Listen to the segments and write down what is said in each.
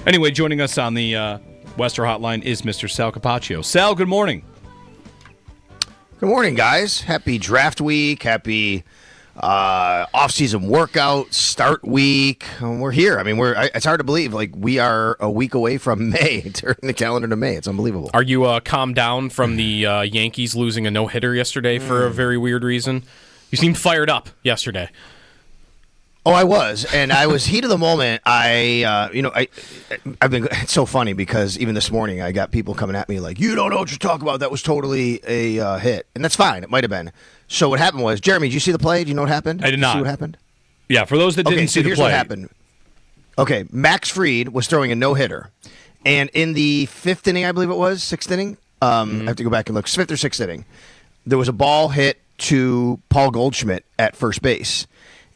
Anyway, joining us on the Wester Hotline is Mr. Sal Capaccio. Sal, good morning. Good morning, guys. Happy draft week. Happy off-season workout start week. We're here. I mean, it's hard to believe. Like, we are a week away from May, turning the calendar to May. It's unbelievable. Are you calmed down from the Yankees losing a no-hitter yesterday for a very weird reason? You seemed fired up yesterday. Oh, I was, and I was heat of the moment. I've been. It's so funny because even this morning I got people coming at me like, "You don't know what you're talking about. That was totally a hit," and that's fine. It might have been. So what happened was, Jeremy, did you see the play? Do you know what happened? I did not. See what happened? Yeah, for those that didn't see the here's play. What happened. Okay, Max Fried was throwing a no-hitter, and in the fifth inning, I believe it was, sixth inning. I have to go back and look. Fifth or sixth inning, there was a ball hit to Paul Goldschmidt at first base.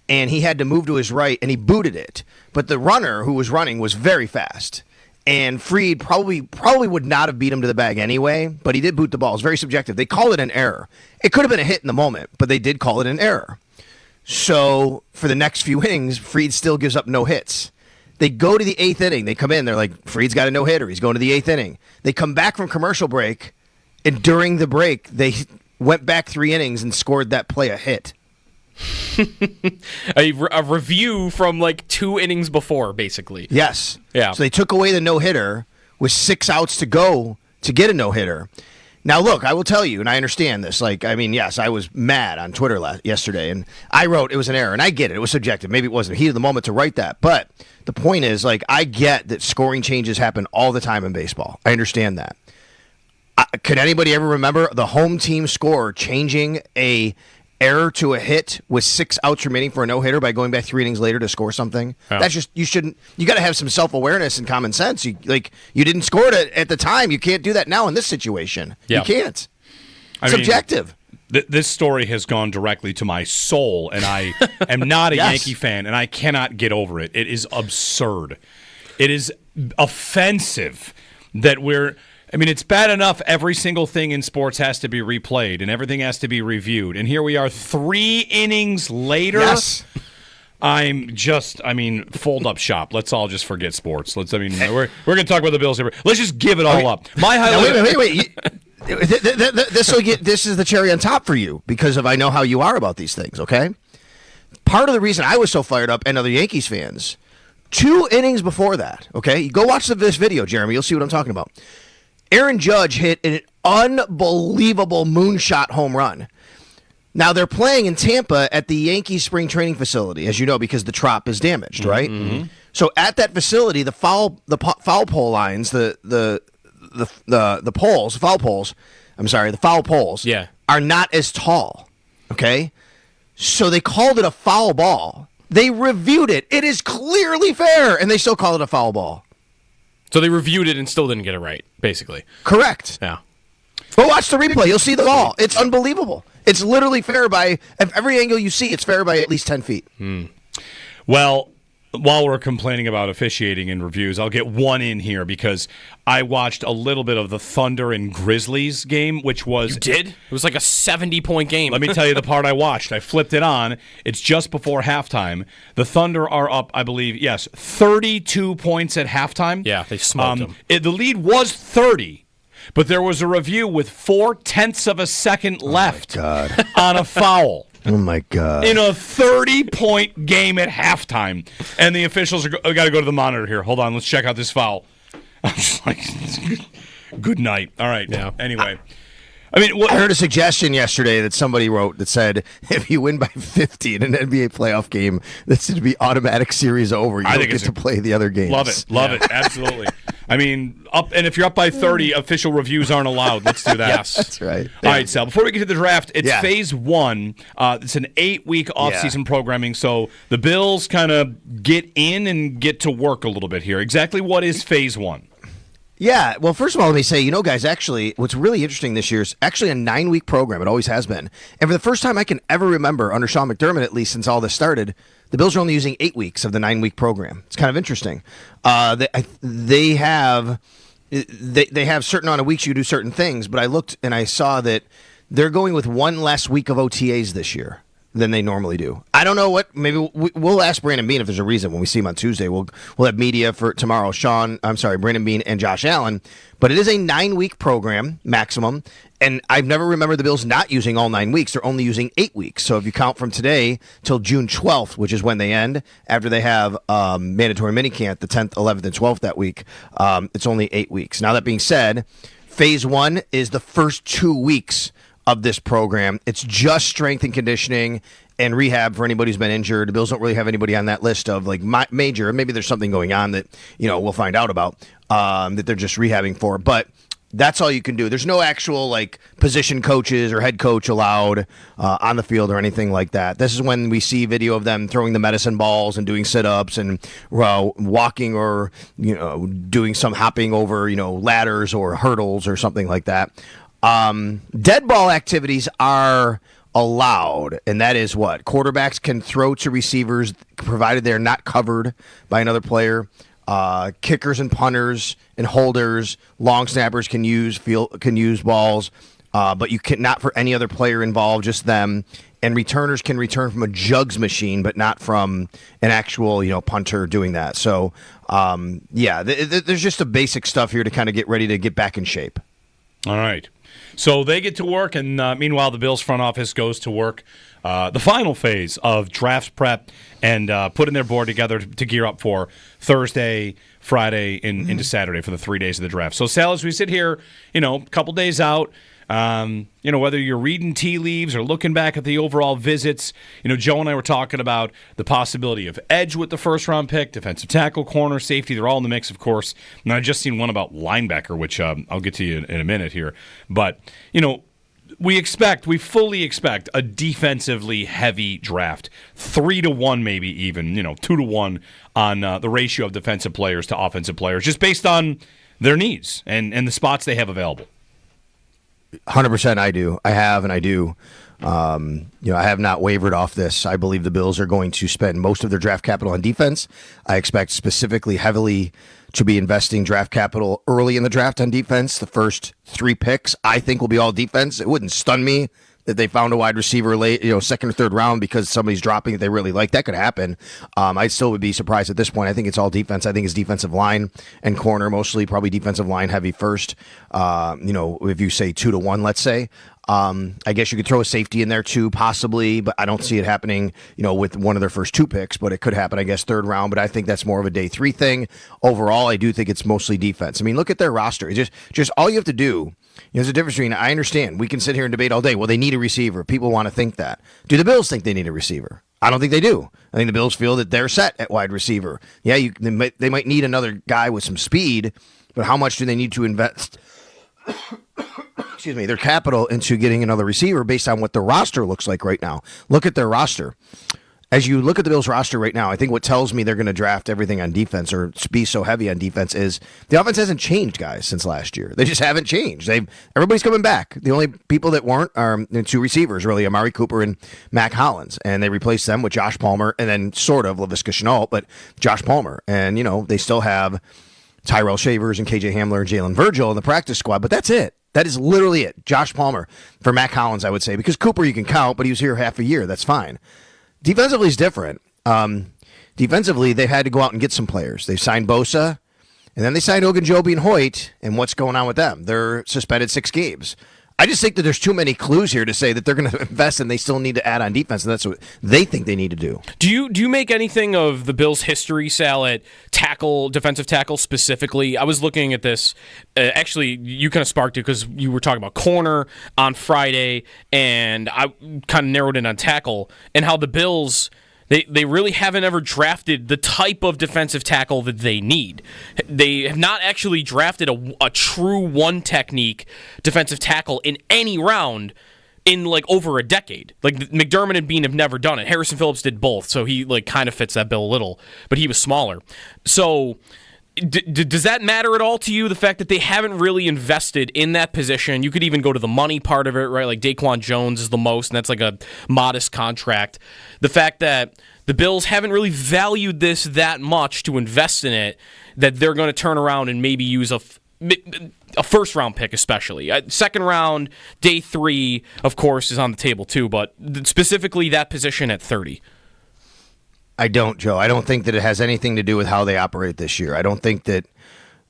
And he had to move to his right, and he booted it. But the runner who was running was very fast. And Fried probably would not have beat him to the bag anyway, but he did boot the ball. It's very subjective. They call it an error. It could have been a hit in the moment, but they did call it an error. So for the next few innings, Fried still gives up no hits. They go to the eighth inning. They come in. They're like, Fried's got a no-hitter. He's going to the eighth inning. They come back from commercial break, and during the break, they went back 3 innings and scored that play a hit. a review from like 2 innings before, basically. Yes. Yeah. So they took away the no-hitter with 6 outs to go to get a no-hitter. Now, look, I will tell you, and I understand this. Like, I mean, yes, I was mad on Twitter yesterday, and I wrote it was an error, and I get it. It was subjective. Maybe it wasn't the heat of the moment to write that. But the point is, like, I get that scoring changes happen all the time in baseball. I understand that. Could anybody ever remember the home team score changing a error to a hit with 6 outs remaining for a no-hitter by going back 3 innings later to score something? Yeah. That's just, you got to have some self-awareness and common sense. You didn't score it at the time. You can't do that now in this situation. Yeah. You can't. It's subjective. This story has gone directly to my soul, and I am not a Yankee fan, and I cannot get over it. It is absurd. It is offensive that it's bad enough every single thing in sports has to be replayed and everything has to be reviewed. And here we are 3 innings later. Yes. Fold up shop. Let's all just forget sports. We're going to talk about the Bills here. Let's just give it all up. My highlight. Wait. This is the cherry on top for you because I know how you are about these things, okay? Part of the reason I was so fired up and other Yankees fans, 2 innings before that, okay? You go watch this video, Jeremy. You'll see what I'm talking about. Aaron Judge hit an unbelievable moonshot home run. Now, they're playing in Tampa at the Yankees spring training facility, as you know, because the Trop is damaged, right? Mm-hmm. So at that facility, the foul pole lines, the foul poles are not as tall, okay? So they called it a foul ball. They reviewed it. It is clearly fair, and they still call it a foul ball. So they reviewed it and still didn't get it right, basically. Correct. Yeah. Go watch the replay. You'll see the ball. It's unbelievable. It's literally fair by every angle you see. It's fair by at least 10 feet. Well, while we're complaining about officiating and reviews, I'll get one in here because I watched a little bit of the Thunder and Grizzlies game, which was... You did? It was like a 70-point game. Let me tell you the part I watched. I flipped it on. It's just before halftime. The Thunder are up, I believe, 32 points at halftime. Yeah, they smoked them. The lead was 30, but there was a review with 0.4 of a second left on a foul. Oh, my God. In a 30-point game at halftime. And the officials got to go to the monitor here. Hold on, let's check out this foul. I'm just like, good night. All right. Yeah. Anyway. I heard a suggestion yesterday that somebody wrote that said, if you win by 50 in an NBA playoff game, this should be automatic series over. You don't get to play the other games. Love it. Absolutely. If you're up by 30, official reviews aren't allowed. Let's do that. Yes. That's right. All right, Sal, before we get to the draft, it's phase 1. It's an 8-week offseason programming, so the Bills kind of get in and get to work a little bit here. Exactly what is phase 1? Yeah, well, first of all, let me say, guys, actually, what's really interesting this year is actually a 9-week program. It always has been. And for the first time I can ever remember, under Sean McDermott, at least since all this started, the Bills are only using 8 weeks of the 9-week program. It's kind of interesting. They have certain amount of weeks you do certain things, but I looked and I saw that they're going with 1 less week of OTAs this year. than they normally do. I don't know what. Maybe we'll ask Brandon Beane if there's a reason when we see him on Tuesday. We'll have media for tomorrow. Brandon Beane and Josh Allen. But it is a 9-week program maximum, and I've never remembered the Bills not using all 9 weeks. They're only using 8 weeks. So if you count from today till June 12th, which is when they end, after they have mandatory minicamp, the 10th, 11th, and 12th that week, it's only 8 weeks. Now that being said, phase 1 is the first 2 weeks of this program. It's just strength and conditioning and rehab for anybody who's been injured. The Bills don't really have anybody on that list of like major. Maybe there's something going on that we'll find out about that they're just rehabbing for. But that's all you can do. There's no actual like position coaches or head coach allowed on the field or anything like that. This is when we see video of them throwing the medicine balls and doing sit-ups and walking or doing some hopping over ladders or hurdles or something like that. Dead ball activities are allowed, and that is what quarterbacks can throw to receivers provided they're not covered by another player. Kickers and punters and holders, long snappers can use balls, but you cannot for any other player involved, just them. And returners can return from a jugs machine, but not from an actual punter doing that. So there's just a basic stuff here to kind of get ready to get back in shape. All right. So they get to work, and meanwhile, the Bills front office goes to work. The final phase of draft prep and putting their board together to gear up for Thursday, Friday, into Saturday for the 3 days of the draft. So, Sal, as we sit here, a couple days out, whether you're reading tea leaves or looking back at the overall visits, Joe and I were talking about the possibility of edge with the first-round pick, defensive tackle, corner, safety. They're all in the mix, of course. And I just seen one about linebacker, which I'll get to you in a minute here. But, we fully expect a defensively heavy draft, 3-1 maybe even, 2-1 on the ratio of defensive players to offensive players, just based on their needs and the spots they have available. 100% I do. I have, and I do. I have not wavered off this. I believe the Bills are going to spend most of their draft capital on defense. I expect specifically heavily to be investing draft capital early in the draft on defense. The first 3 picks, I think, will be all defense. It wouldn't stun me that they found a wide receiver late, second or third round because somebody's dropping that they really like. That could happen. I still would be surprised at this point. I think it's all defense. I think it's defensive line and corner, mostly probably defensive line heavy first. If you say 2-1, let's say. I guess you could throw a safety in there too, possibly, but I don't see it happening, with one of their first 2 picks, but it could happen, I guess, third round, but I think that's more of a day 3 thing. Overall, I do think it's mostly defense. I mean, look at their roster. It's just all you have to do. There's a difference between, I understand, we can sit here and debate all day. Well, they need a receiver. People want to think that. Do the Bills think they need a receiver? I don't think they do. I think the Bills feel that they're set at wide receiver. Yeah, they might need another guy with some speed, but how much do they need to invest their capital into getting another receiver based on what the roster looks like right now? Look at their roster. As you look at the Bills roster right now, I think what tells me they're going to draft everything on defense or be so heavy on defense is the offense hasn't changed, guys, since last year. They just haven't changed. Everybody's coming back. The only people that weren't are 2 receivers, really, Amari Cooper and Mac Hollins, and they replaced them with Josh Palmer and then sort of Laviska Shenault, but Josh Palmer. And, they still have Tyrell Shavers and KJ Hamler and Jalen Virgil in the practice squad, but that's it. That is literally it. Josh Palmer for Mac Hollins, I would say, because Cooper you can count, but he was here half a year. That's fine. Defensively is different. Defensively, they've had to go out and get some players. They've signed Bosa, and then they signed Ogunjobi and Hoyt, and what's going on with them? They're suspended 6 games. I just think that there's too many clues here to say that they're going to invest and they still need to add on defense, and that's what they think they need to do. Do you make anything of the Bills' history, Sal, at defensive tackle specifically? I was looking at this. Actually, you kind of sparked it because you were talking about corner on Friday, and I kind of narrowed in on tackle and how the Bills They really haven't ever drafted the type of defensive tackle that they need. They have not actually drafted a true one-technique defensive tackle in any round in over a decade. McDermott and Bean have never done it. Harrison Phillips did both, so he kind of fits that bill a little, but he was smaller. So does that matter at all to you, the fact that they haven't really invested in that position? You could even go to the money part of it, right? Like Daquan Jones is the most, and that's a modest contract. The fact that the Bills haven't really valued this that much to invest in it, that they're going to turn around and maybe use a first-round pick especially. Second round, day 3, of course, is on the table too, but specifically that position at 30. I don't, Joe. I don't think that it has anything to do with how they operate this year. I don't think that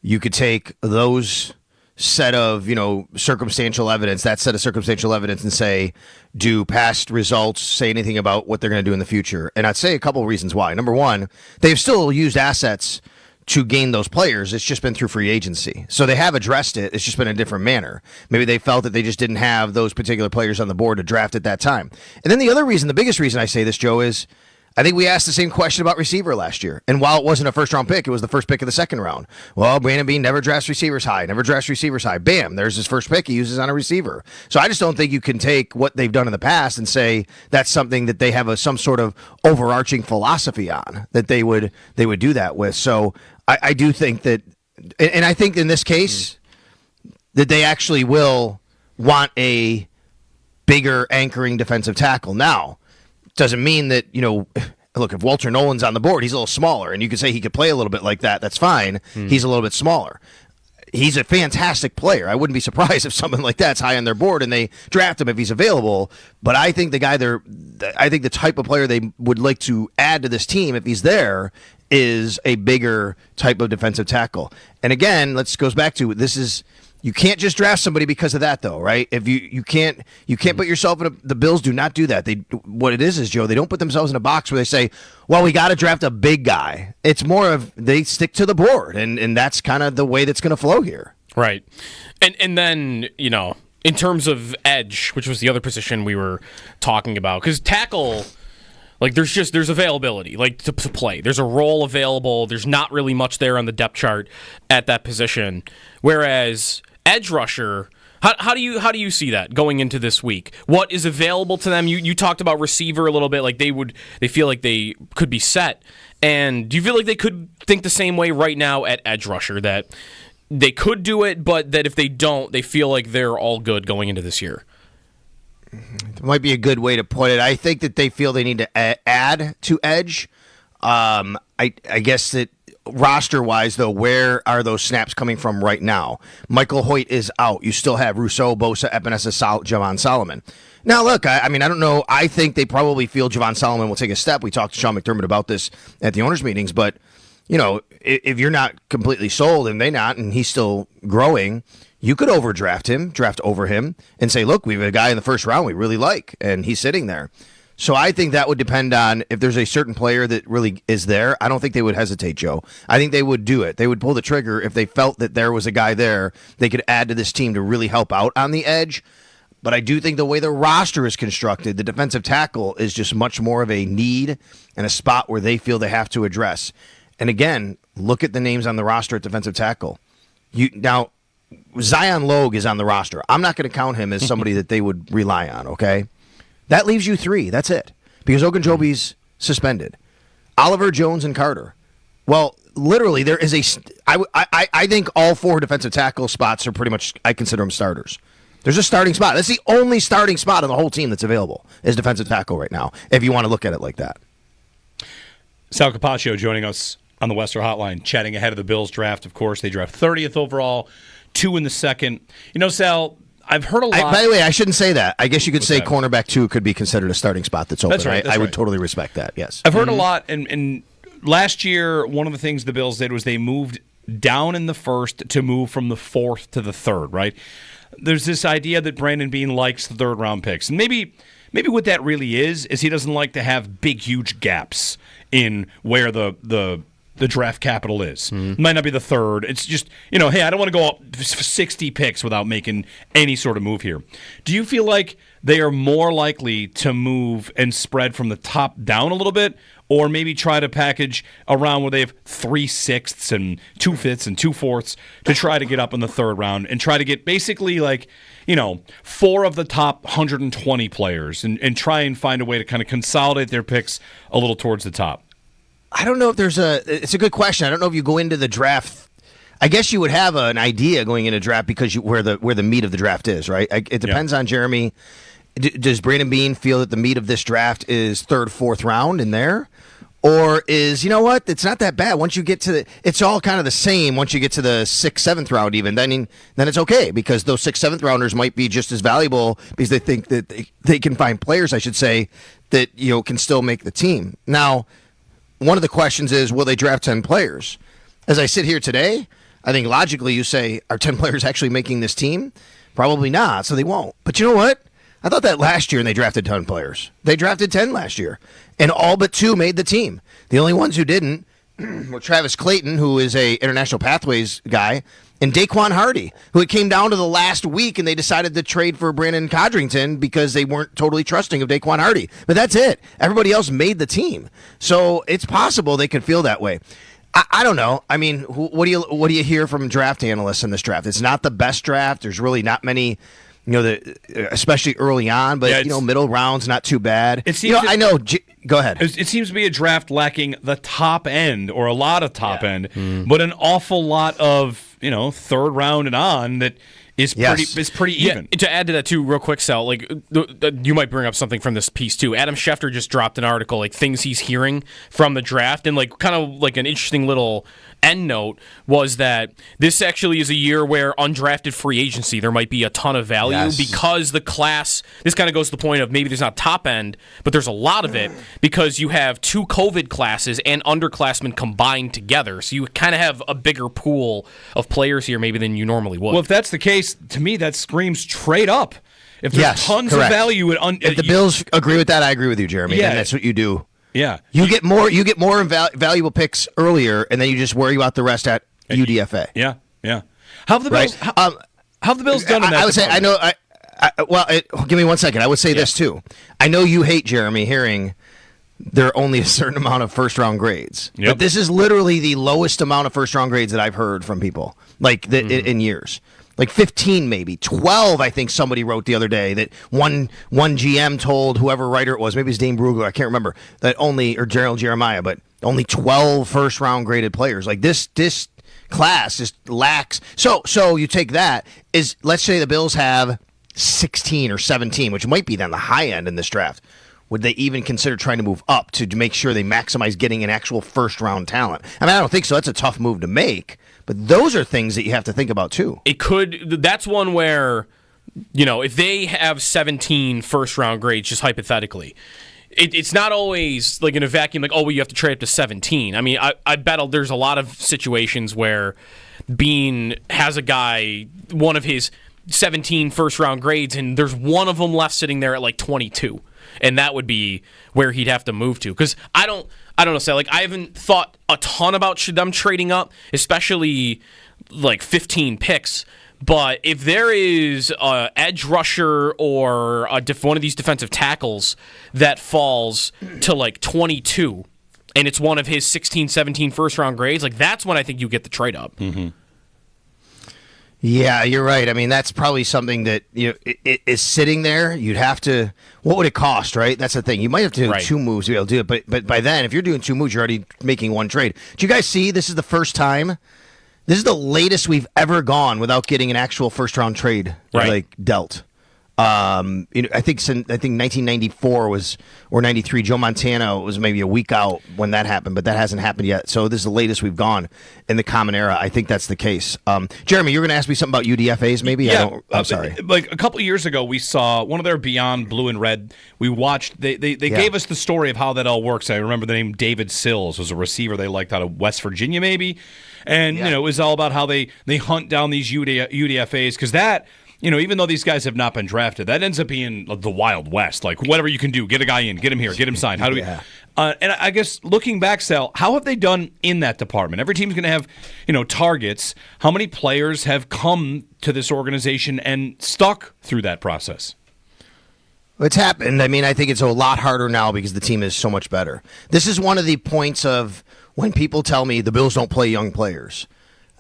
you could take those set of, circumstantial evidence, that set of circumstantial evidence, and say, do past results say anything about what they're going to do in the future? And I'd say a couple of reasons why. Number one, they've still used assets to gain those players. It's just been through free agency. So they have addressed it. It's just been a different manner. Maybe they felt that they just didn't have those particular players on the board to draft at that time. And then the other reason, the biggest reason I say this, Joe, is I think we asked the same question about receiver last year. And while it wasn't a first-round pick, it was the first pick of the second round. Well, Brandon Beane never drafts receivers high, Bam, there's his first pick he uses on a receiver. So I just don't think you can take what they've done in the past and say that's something that they have some sort of overarching philosophy on, that they would do that with. So I do think that, and I think in this case, that they actually will want a bigger anchoring defensive tackle. Now, doesn't mean that, look, if Walter Nolan's on the board, he's a little smaller, and you could say he could play a little bit like that. That's fine. He's a little bit smaller. He's a fantastic player. I wouldn't be surprised if someone like that's high on their board and they draft him if he's available. But I think the type of player they would like to add to this team, if he's there, is a bigger type of defensive tackle. And again, goes back to this is. You can't just draft somebody because of that, though, right? If you can't put yourself in the Bills do not do that. What it is, Joe, they don't put themselves in a box where they say, well, we got to draft a big guy. It's more of they stick to the board, and that's kind of the way that's going to flow here. Right. And then, in terms of edge, which was the other position we were talking about, because tackle, like there's availability, like to play. There's a role available. There's not really much there on the depth chart at that position. Whereas edge rusher, how do you see that going into this week? What is available to them? You talked about receiver a little bit, like they feel like they could be set. And do you feel like they could think the same way right now at edge rusher, that they could do it, but that if they don't, they feel like they're all good going into this year? It might be a good way to put it. I think that they feel they need to add to edge. I guess that roster-wise, though, where are those snaps coming from right now? Michael Hoyt is out. You still have Rousseau, Bosa, Epinesa, Javon Solomon. Now, look, I don't know. I think they probably feel Javon Solomon will take a step. We talked to Sean McDermott about this at the owners' meetings, but, if you're not completely sold and they're not, and he's still growing, you could overdraft him, draft over him, and say, look, we have a guy in the first round we really like, and he's sitting there. So I think that would depend on if there's a certain player that really is there. I don't think they would hesitate, Joe. I think they would do it. They would pull the trigger if they felt that there was a guy there they could add to this team to really help out on the edge. But I do think the way the roster is constructed, the defensive tackle is just much more of a need and a spot where they feel they have to address. And again, look at the names on the roster at defensive tackle. Now, Zion Logue is on the roster. I'm not going to count him as somebody that they would rely on, okay? That leaves you 3. That's it. Because Ogunjobi's suspended. Oliver, Jones, and Carter. Well, literally, there is I think all 4 defensive tackle spots are pretty much, I consider them starters. There's a starting spot. That's the only starting spot on the whole team that's available is defensive tackle right now, if you want to look at it like that. Sal Capaccio joining us on the Western Hotline, chatting ahead of the Bills draft. Of course, they draft 30th overall, 2 in the second. Sal, I've heard a lot. By the way, I shouldn't say that. I guess you could say cornerback 2 could be considered a starting spot that's open. That's right. I would totally respect that, yes. I've heard a lot, and last year, one of the things the Bills did was they moved down in the first to move from the 4th to the 3rd, right? There's this idea that Brandon Beane likes the 3rd-round picks. And maybe what that really is he doesn't like to have big, huge gaps in where the draft capital is. It might not be the 3rd. It's just, hey, I don't want to go up 60 picks without making any sort of move here. Do you feel like they are more likely to move and spread from the top down a little bit, or maybe try to package around where they have 3/6 and 2/5 and 2/4 to try to get up in the 3rd round and try to get basically 4 of the top 120 players and try and find a way to kind of consolidate their picks a little towards the top? I don't know if it's a good question. I don't know if you go into the draft. I guess you would have an idea going into draft because where the meat of the draft is, right? It depends on Jeremy. Does Brandon Beane feel that the meat of this draft is 3rd, 4th round in there? Or is, you know what, it's not that bad. Once you get to it's all kind of the same once you get to the 6th, 7th round even. Then it's okay because those 6th, 7th rounders might be just as valuable because they think that they can find players, I should say, that, can still make the team. Now, one of the questions is, will they draft 10 players? As I sit here today, I think logically you say, are 10 players actually making this team? Probably not, so they won't. But you know what? I thought that last year and they drafted 10 players. They drafted 10 last year, and all but 2 made the team. The only ones who didn't were Travis Clayton, who is a International Pathways guy, and Daquan Hardy, who it came down to the last week and they decided to trade for Brandon Codrington because they weren't totally trusting of Daquan Hardy. But that's it. Everybody else made the team. So it's possible they could feel that way. I don't know. I mean, what do you hear from draft analysts in this draft? It's not the best draft. There's really not many, especially early on. But middle rounds not too bad. It seems I know. Go ahead. It seems to be a draft lacking the top end or a lot of top end, but an awful lot of 3rd round and on that is pretty even. To add to that too, real quick, Sal, like you might bring up something from this piece too. Adam Schefter just dropped an article, like things he's hearing from the draft, and like kind of like an interesting little end note was that this actually is a year where undrafted free agency there might be a ton of value because the class. This kind of goes to the point of maybe there's not top end, but there's a lot of it because you have 2 COVID classes and underclassmen combined together, so you kind of have a bigger pool of players here maybe than you normally would. Well, if that's the case, to me, that screams trade up. If there's tons of value, if the Bills agree with that, I agree with you, Jeremy. Yeah, and that's what you do. Yeah, you get more valuable picks earlier, and then you just worry about the rest at UDFA. Yeah. How have the Bills? How have the Bills done in that? I would say I know. Give me 1 second. I would say this too. I know you hate Jeremy hearing there are only a certain amount of first-round grades. Yep. But this is literally the lowest amount of first-round grades that I've heard from people, in years. Like 15, maybe 12. I think somebody wrote the other day that one GM told whoever writer it was, maybe it's Dane Brugler, I can't remember, or Gerald Jeremiah, but only 12 first-round graded players. Like this class just lacks. So you take that let's say the Bills have 16 or 17, which might be then the high end in this draft. Would they even consider trying to move up to make sure they maximize getting an actual first-round talent? I mean, I don't think so. That's a tough move to make. But those are things that you have to think about, too. It could. That's one where, if they have 17 first-round grades, just hypothetically, it's not always like in a vacuum, like, you have to trade up to 17. I mean, I bet there's a lot of situations where Bean has a guy, one of his 17 first-round grades, and there's one of them left sitting there at like 22. And that would be where he'd have to move to. Because I don't know, Sal. Like, I haven't thought a ton about them trading up, especially like 15 picks. But if there is an edge rusher or one of these defensive tackles that falls to like 22, and it's one of his 16, 17 first-round grades, like that's when I think you get the trade up. Mm-hmm. Yeah, you're right. I mean, that's probably something that it is sitting there. You'd have to. What would it cost, right? That's the thing. You might have to do 2 moves to be able to do it. But by then, if you're doing 2 moves, you're already making 1 trade. Do you guys see? This is the first time. This is the latest we've ever gone without getting an actual first round trade dealt. I think 1994 was or 93. Joe Montana was maybe a week out when that happened, but that hasn't happened yet. So this is the latest we've gone in the common era. I think that's the case. Jeremy, you're going to ask me something about UDFAs, maybe? Yeah, I'm sorry. Like a couple of years ago, we saw one of their Beyond Blue and Red. We watched. They gave us the story of how that all works. I remember the name David Sills was a receiver they liked out of West Virginia, maybe, and it was all about how they hunt down these UDFAs because that. Even though these guys have not been drafted, that ends up being the Wild West. Like, whatever you can do, get a guy in, get him here, get him signed. How do we? And I guess looking back, Sal, how have they done in that department? Every team's going to have, targets. How many players have come to this organization and stuck through that process? It's happened. I mean, I think it's a lot harder now because the team is so much better. This is one of the points of when people tell me the Bills don't play young players.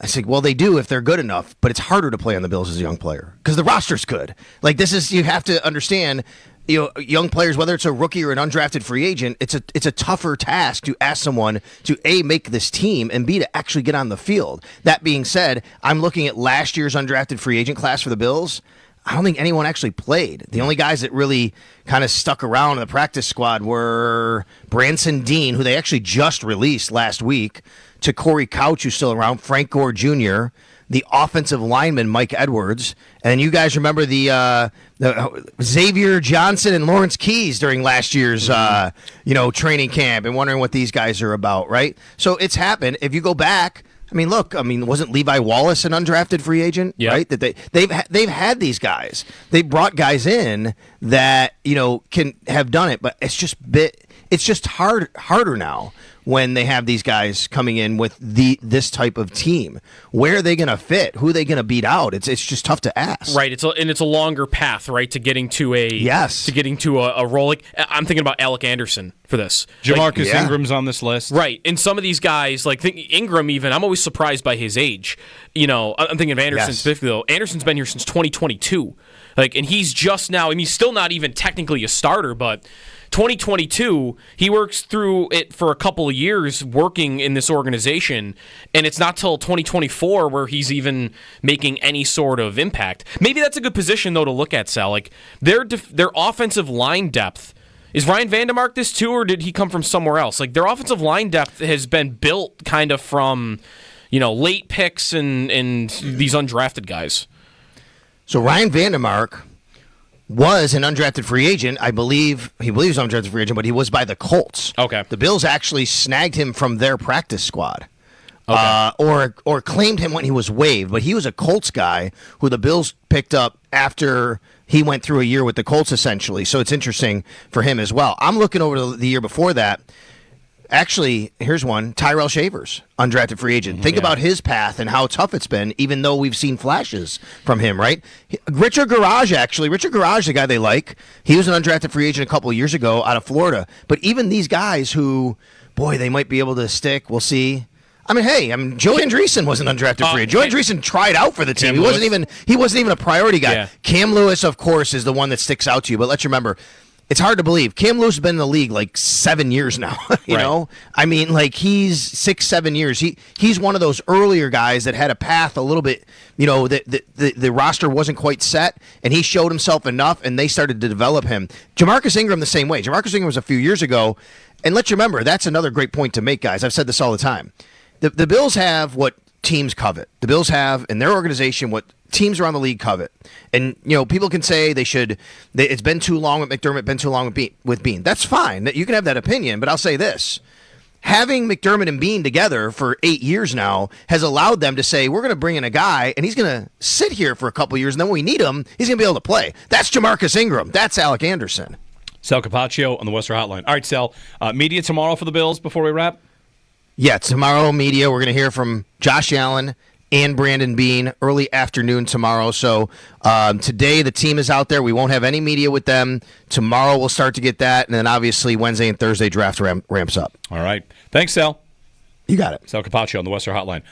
I say, well, they do if they're good enough, but it's harder to play on the Bills as a young player because the roster's good. Like you have to understand, young players, whether it's a rookie or an undrafted free agent, it's a tougher task to ask someone to A, make this team, and B, to actually get on the field. That being said, I'm looking at last year's undrafted free agent class for the Bills. I don't think anyone actually played. The only guys that really kind of stuck around in the practice squad were Branson Dean, who they actually just released last week, to Corey Couch, who's still around, Frank Gore Jr., the offensive lineman Mike Edwards, and you guys remember the Xavier Johnson and Lawrence Keys during last year's training camp, and wondering what these guys are about, right? So it's happened. If you go back, wasn't Levi Wallace an undrafted free agent? Yeah. Right. That they've had these guys. They brought guys in that can have done it, but it's just harder now when they have these guys coming in with this type of team. Where are they going to fit? Who are they going to beat out? It's just tough to ask. Right. It's a longer path, right, to getting to a role. Like, I'm thinking about Alec Anderson for this. Jamarcus Ingram's on this list. Right. And some of these guys, like Ingram even, I'm always surprised by his age. I'm thinking of Anderson specifically, though. Anderson's been here since 2022. And he's just now, he's still not even technically a starter, but 2022, he works through it for a couple of years working in this organization, and it's not till 2024 where he's even making any sort of impact. Maybe that's a good position, though, to look at, Sal. Like, their offensive line depth. Is Ryan Vandemark this too, or did he come from somewhere else? Like, their offensive line depth has been built kind of from, late picks and these undrafted guys. So Ryan Vandemark was an undrafted free agent. I believe he believes an undrafted free agent, but he was by the Colts. Okay. The Bills actually snagged him from their practice squad. Okay. Or claimed him when he was waived, but he was a Colts guy who the Bills picked up after he went through a year with the Colts, essentially. So it's interesting for him as well. I'm looking over the year before that. Actually, here's one. Tyrell Shavers, undrafted free agent. Think about his path and how tough it's been, even though we've seen flashes from him, right? Richard Garage, the guy they like. He was an undrafted free agent a couple of years ago out of Florida. But even these guys who, boy, they might be able to stick. We'll see. Joe Andreessen was an undrafted free agent. Joe Andreessen tried out for the team. He wasn't even a priority guy. Yeah. Cam Lewis, of course, is the one that sticks out to you. But let's remember, it's hard to believe. Cam Lewis has been in the league like 7 years now. You know? He's 6-7 years. He's one of those earlier guys that had a path a little bit, the roster wasn't quite set, and he showed himself enough, and they started to develop him. Jamarcus Ingram the same way. Jamarcus Ingram was a few years ago, and let's remember, that's another great point to make, guys. I've said this all the time. The Bills have what teams covet. The Bills have in their organization what teams around the league covet. And, people can say it's been too long with McDermott, been too long with Bean. That's fine. You can have that opinion, but I'll say this. Having McDermott and Bean together for 8 years now has allowed them to say, we're going to bring in a guy, and he's going to sit here for a couple years, and then when we need him, he's going to be able to play. That's Jamarcus Ingram. That's Alec Anderson. Sal Capaccio on the Western Hotline. All right, Sal, media tomorrow for the Bills before we wrap? Yeah, tomorrow media, we're going to hear from Josh Allen and Brandon Beane early afternoon tomorrow. So today the team is out there. We won't have any media with them. Tomorrow we'll start to get that. And then obviously Wednesday and Thursday draft ramps up. All right. Thanks, Sal. You got it. Sal Capaccio on the Western Hotline.